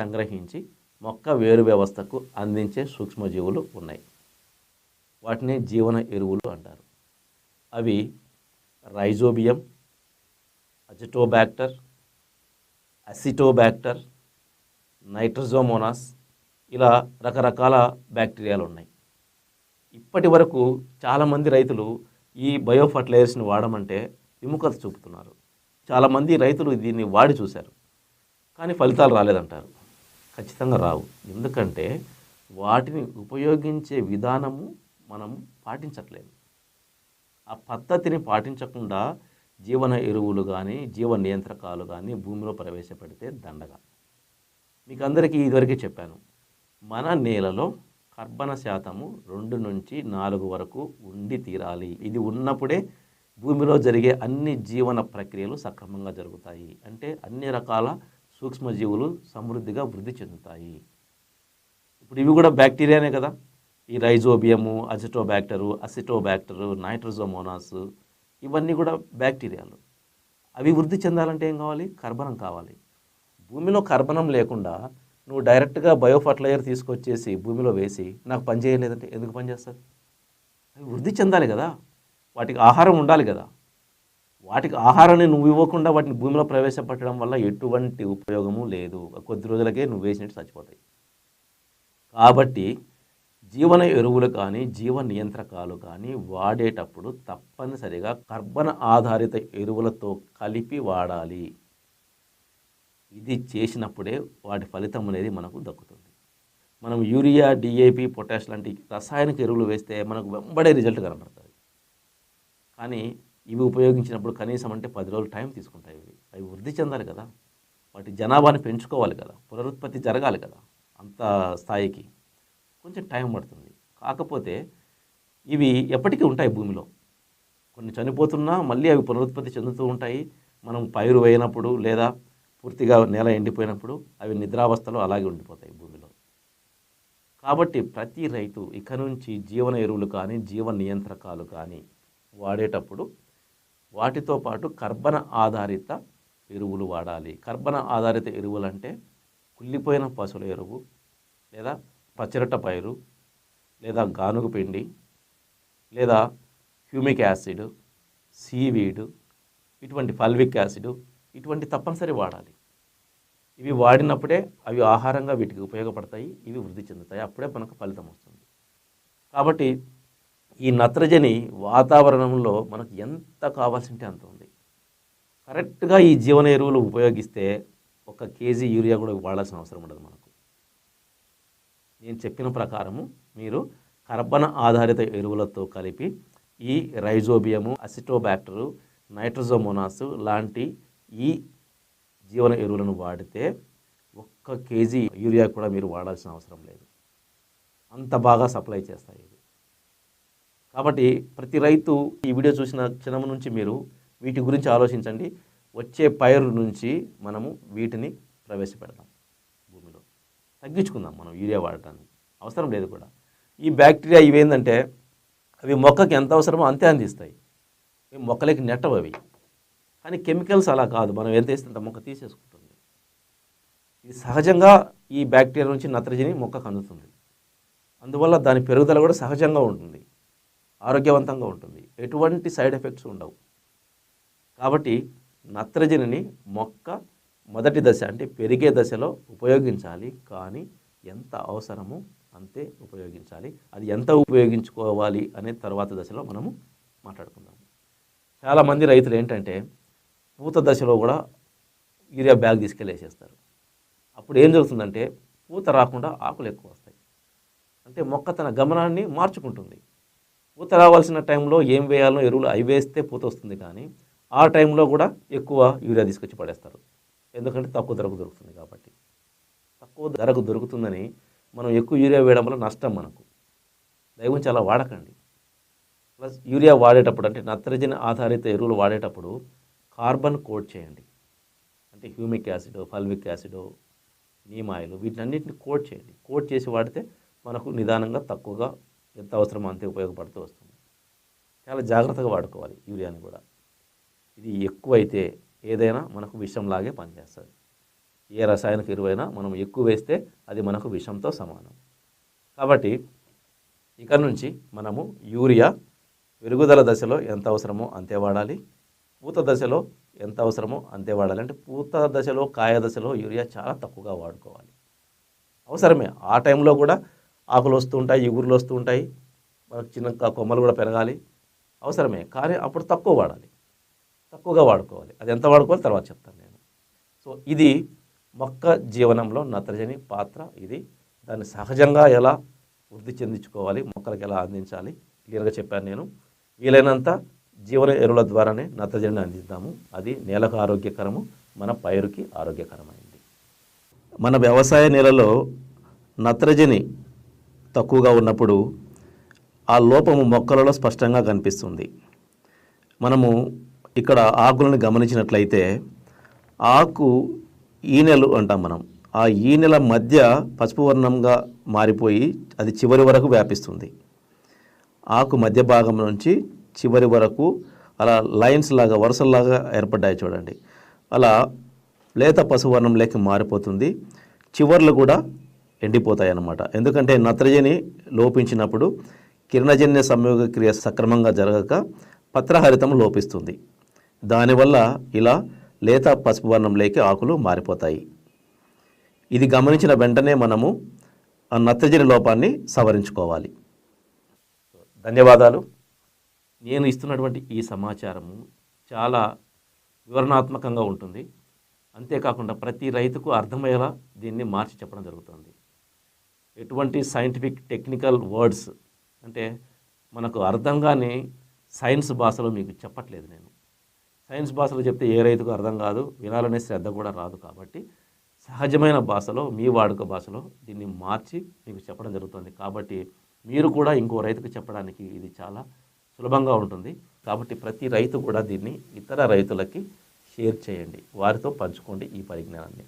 సంగ్రహించి మొక్క వేరు వ్యవస్థకు అందించే సూక్ష్మజీవులు ఉన్నాయి. వాటిని జీవన ఎరువులు అంటారు. అవి రైజోబియం, అజిటోబ్యాక్టర్, అసిటోబ్యాక్టర్, నైట్రోజోమోనాస్, ఇలా రకరకాల బ్యాక్టీరియాలు ఉన్నాయి. ఇప్పటి వరకు చాలామంది రైతులు ఈ బయో ఫర్టిలైజర్స్ని వాడమంటే విముఖత చూపుతున్నారు. చాలామంది రైతులు దీన్ని వాడి చూశారు, కానీ ఫలితాలు రాలేదంటారు. ఖచ్చితంగా రావు. ఎందుకంటే వాటిని ఉపయోగించే విధానము మనం పాటించట్లేదు. ఆ పద్ధతిని పాటించకుండా జీవన ఎరువులు కానీ జీవ నియంత్రకాలు కానీ భూమిలో ప్రవేశపెడితే దండగా. మీకు అందరికీ ఇదివరకే చెప్పాను, మన నేలలో కర్బన శాతము 2 నుంచి 4 వరకు ఉండి తీరాలి. ఇది ఉన్నప్పుడే భూమిలో జరిగే అన్ని జీవన ప్రక్రియలు సక్రమంగా జరుగుతాయి. అంటే అన్ని రకాల సూక్ష్మజీవులు సమృద్ధిగా వృద్ధి చెందుతాయి. ఇప్పుడు ఇవి కూడా బ్యాక్టీరియానే కదా. ఈ రైజోబియము, అజిటోబ్యాక్టరు, అసిటోబ్యాక్టరు, నైట్రోజోమోనాస్, ఇవన్నీ కూడా బ్యాక్టీరియాలు. అవి వృద్ధి చెందాలంటే ఏం కావాలి? కర్బనం కావాలి. భూమిలో కర్బనం లేకుండా నువ్వు డైరెక్ట్గా బయో ఫర్టిలైజర్ తీసుకొచ్చేసి భూమిలో వేసి నాకు పని చేయలేదంటే ఎందుకు పని చేస్తుంది? అవి వృద్ధి చెందాలి కదా, వాటికి ఆహారం ఉండాలి కదా. వాటికి ఆహారాన్ని నువ్వు ఇవ్వకుండా వాటిని భూమిలో ప్రవేశపెట్టడం వల్ల ఎటువంటి ఉపయోగము లేదు. కొద్ది రోజులకే నువ్వు వేసినట్టు చచ్చిపోతాయి. కాబట్టి జీవన ఎరువులు కానీ జీవ నియంత్రకాలు కానీ వాడేటప్పుడు తప్పనిసరిగా కర్బన ఆధారిత ఎరువులతో కలిపి వాడాలి. ఇది చేసినప్పుడే వాటి ఫలితం అనేది మనకు దక్కుతుంది. మనం యూరియా, డిఏపి, పొటాష్ లాంటి రసాయనిక ఎరువులు వేస్తే మనకు వెంబడే రిజల్ట్ కనబడుతుంది. కానీ ఇవి ఉపయోగించినప్పుడు కనీసం అంటే 10 రోజులు టైం తీసుకుంటాయి. అవి వృద్ధి చెందాలి కదా, వాటి జనాభాని పెంచుకోవాలి కదా, పునరుత్పత్తి జరగాలి కదా. అంత స్థాయికి కొంచెం టైం పడుతుంది. కాకపోతే ఇవి ఎప్పటికీ ఉంటాయి భూమిలో. కొన్ని చనిపోతున్నా మళ్ళీ అవి పునరుత్పత్తి చెందుతూ ఉంటాయి. మనం పైరు వేయినప్పుడు లేదా పూర్తిగా నేల ఎండిపోయినప్పుడు అవి నిద్రావస్థలో అలాగే ఉండిపోతాయి భూమిలో. కాబట్టి ప్రతి రైతు ఇక నుంచి జీవన ఎరువులు కానీ జీవ నియంత్రకాలు కానీ వాడేటప్పుడు వాటితో పాటు కర్బన ఆధారిత ఎరువులు వాడాలి. కర్బన ఆధారిత ఎరువులు అంటే కుళ్ళిపోయిన పశువుల ఎరువు, లేదా పచ్చరట పైరు, లేదా గానుగ పిండి, లేదా హ్యూమిక్ యాసిడ్, సీవీడ్, ఇటువంటి ఫల్విక్ యాసిడ్, ఇటువంటి తప్పనిసరి వాడాలి. ఇవి వాడినప్పుడే అవి ఆహారంగా వీటికి ఉపయోగపడతాయి, ఇవి వృద్ధి చెందుతాయి. అప్పుడే మనకు ఫలితం వస్తుంది. కాబట్టి ఈ నత్రజని వాతావరణంలో మనకు ఎంత కావాల్సింటే అంత ఉంది. కరెక్ట్గా ఈ జీవన ఎరువులు ఉపయోగిస్తే 1 కేజీ యూరియా కూడా వాడాల్సిన అవసరం ఉండదు మనకు. నేను చెప్పిన ప్రకారము మీరు కర్బన ఆధారిత ఎరువులతో కలిపి ఈ రైజోబియము, అసిటోబ్యాక్టరు, నైట్రోజోమోనాస్ లాంటి ఈ జీవన ఎరువులను వాడితే 1 కేజీ యూరియా కూడా మీరు వాడాల్సిన అవసరం లేదు. అంత బాగా సప్లై చేస్తాయి ఇవి. కాబట్టి ప్రతి రైతు ఈ వీడియో చూసిన క్షణం నుంచి మీరు వీటి గురించి ఆలోచించండి. వచ్చే పైరు నుంచి మనము వీటిని ప్రవేశపెడదాం భూమిలో. తగ్గించుకుందాం మనం యూరియా వాడటాన్ని, అవసరం లేదు కూడా. ఈ బ్యాక్టీరియా ఇవేంటంటే అవి మొక్కకి ఎంత అవసరమో అంతే అందిస్తాయి. మొక్కలకి నెట్టవు అవి. కానీ కెమికల్స్ అలా కాదు, మనం ఎంత వేస్తే అంత మొక్క తీసేసుకుంటుంది. ఇది సహజంగా ఈ బ్యాక్టీరియా నుంచి నత్రజని మొక్కకు అందుతుంది. అందువల్ల దాని పెరుగుదల కూడా సహజంగా ఉంటుంది, ఆరోగ్యవంతంగా ఉంటుంది, ఎటువంటి సైడ్ ఎఫెక్ట్స్ ఉండవు. కాబట్టి నత్రజనిని మొక్క మొదటి దశ అంటే పెరిగే దశలో ఉపయోగించాలి, కానీ ఎంత అవసరమో అంతే ఉపయోగించాలి. అది ఎంత ఉపయోగించుకోవాలి అనే తర్వాత దశలో మనము మాట్లాడుకుందాము. చాలామంది రైతులు ఏంటంటే పూత దశలో కూడా యూరియా బ్యాగ్ తీసుకెళ్ళేసేస్తారు. అప్పుడు ఏం జరుగుతుందంటే పూత రాకుండా ఆకులు ఎక్కువ వస్తాయి. అంటే మొక్క తన గమనాన్ని మార్చుకుంటుంది. పూత రావాల్సిన టైంలో ఏం వేయాలో ఎరువులు అవి వేస్తే పూత వస్తుంది, కానీ ఆ టైంలో కూడా ఎక్కువ యూరియా తీసుకొచ్చి పడేస్తారు. ఎందుకంటే తక్కువ ధరకు దొరుకుతుంది కాబట్టి. తక్కువ ధరకు దొరుకుతుందని మనం ఎక్కువ యూరియా వేయడం వల్ల నష్టం మనకు. దయవుంచి అలా వాడకండి. ప్లస్ యూరియా వాడేటప్పుడు అంటే నత్రజని ఆధారిత ఎరువులు వాడేటప్పుడు కార్బన్ కోట్ చేయండి. అంటే humic acid, fulvic acid, neem oil, వీటన్నిటిని కోట్ చేయండి. కోట్ చేసి వాడితే మనకు నిదానంగా తక్కువగా ఎంత అవసరమో అంతే ఉపయోగపడుతూ వస్తుంది. చాలా జాగ్రత్తగా వాడుకోవాలి యూరియాని కూడా. ఇది ఎక్కువైతే ఏదైనా మనకు విషంలాగే పనిచేస్తుంది. ఏ రసాయనిక ఎరువైనా మనం ఎక్కువ వేస్తే అది మనకు విషంతో సమానం. కాబట్టి ఇక నుంచి మనము యూరియా పెరుగుదల దశలో ఎంత అవసరమో అంతే వాడాలి, పూత దశలో ఎంత అవసరమో అంతే వాడాలి. అంటే పూత దశలో, కాయ దశలో యూరియా చాలా తక్కువగా వాడుకోవాలి. అవసరమే, ఆ టైంలో కూడా ఆకులు వస్తూ ఉంటాయి, ఇగురులు వస్తూ ఉంటాయి, మనకు చిన్న కొమ్మలు కూడా పెరగాలి, అవసరమే. కానీ అప్పుడు తక్కువ వాడాలి, తక్కువగా వాడుకోవాలి. అది ఎంత వాడుకోవాలి తర్వాత చెప్తాను నేను. సో ఇది మొక్క జీవనంలో నత్రజని పాత్ర. ఇది దాన్ని సహజంగా ఎలా వృద్ధి చెందించుకోవాలి, మొక్కలకు ఎలా అందించాలి క్లియర్గా చెప్పాను నేను. వీలైనంత జీవన ఎరువుల ద్వారానే నత్రజనిని అందిద్దాము. అది నేలకు ఆరోగ్యకరము, మన పైరుకి ఆరోగ్యకరమైంది. మన వ్యవసాయ నేలలో నత్రజని తక్కువగా ఉన్నప్పుడు ఆ లోపము మొక్కలలో స్పష్టంగా కనిపిస్తుంది. మనము ఇక్కడ ఆకులను గమనించినట్లయితే ఆకు ఈనెలు అంటాం మనం. ఆ ఈనెల మధ్య పసుపు వర్ణంగా మారిపోయి అది చివరి వరకు వ్యాపిస్తుంది. ఆకు మధ్య భాగం నుంచి చివరి వరకు అలా లైన్స్ లాగా, వరుసల్లాగా ఏర్పడ్డాయి చూడండి. అలా లేత పసుపు వర్ణంలోకి మారిపోతుంది. చివర్లు కూడా ఎండిపోతాయి అన్నమాట. ఎందుకంటే నత్రజని లోపించినప్పుడు కిరణజన్య సంయోగ క్రియ సక్రమంగా జరగక పత్రహరితం లోపిస్తుంది. దానివల్ల ఇలా లేత పసుపు వర్ణంలోకి ఆకులు మారిపోతాయి. ఇది గమనించిన వెంటనే మనము ఆ నత్రజని లోపాన్ని సవరించుకోవాలి. ధన్యవాదాలు. నేను ఇస్తున్నటువంటి ఈ సమాచారము చాలా వివరణాత్మకంగా ఉంటుంది. అంతేకాకుండా ప్రతి రైతుకు అర్థమయ్యేలా దీన్ని మార్చి చెప్పడం జరుగుతుంది. ఎటువంటి సైంటిఫిక్ టెక్నికల్ వర్డ్స్ అంటే మనకు అర్థం కాని సైన్స్ భాషలో మీకు చెప్పట్లేదు నేను. సైన్స్ భాషలో చెప్తే ఏ రైతుకు అర్థం కాదు, వినాలనే శ్రద్ధ కూడా రాదు. కాబట్టి సహజమైన భాషలో, మీ వాడుక భాషలో దీన్ని మార్చి మీకు చెప్పడం జరుగుతుంది. కాబట్టి మీరు కూడా ఇంకో రైతుకు చెప్పడానికి ఇది చాలా సులభంగా ఉంటుంది. కాబట్టి ప్రతి రైతు కూడా దీన్ని ఇతర రైతులకి షేర్ చేయండి, వారితో పంచుకోండి ఈ పరిజ్ఞానాన్ని.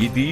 ఇది